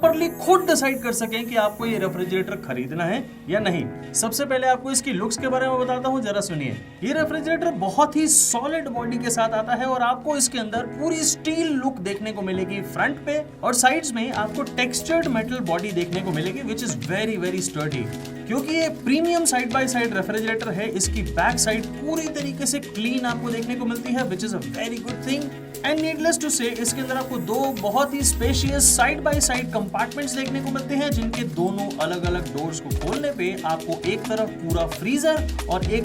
Properly खुद decide कर सकें कि आपको ये रेफ्रिजरेटर खरीदना है या नहीं। सबसे पहले आपको इसकी लुक्स के बारे में बताता हूँ, जरा सुनिए। ये रेफ्रिजरेटर बहुत ही सॉलिड बॉडी के साथ आता है और आपको इसके अंदर पूरी स्टील लुक देखने को मिलेगी फ्रंट पे, और साइड्स में आपको टेक्सचर्ड मेटल बॉडी देखने को मिलेगी which is very very sturdy. क्योंकि ये premium side by side refrigerator है, इसकी बैक साइड पूरी तरीके से क्लीन आपको देखने को मिलती है which is a very good thing. And needless to say इसके अंदर आपको दो बहुत ही spacious side by side compartments देखने को मिलते हैं, जिनके दोनों अलग अलग डोर्स को खोलने पे आपको एक तरफ पूरा फ्रीजर और एक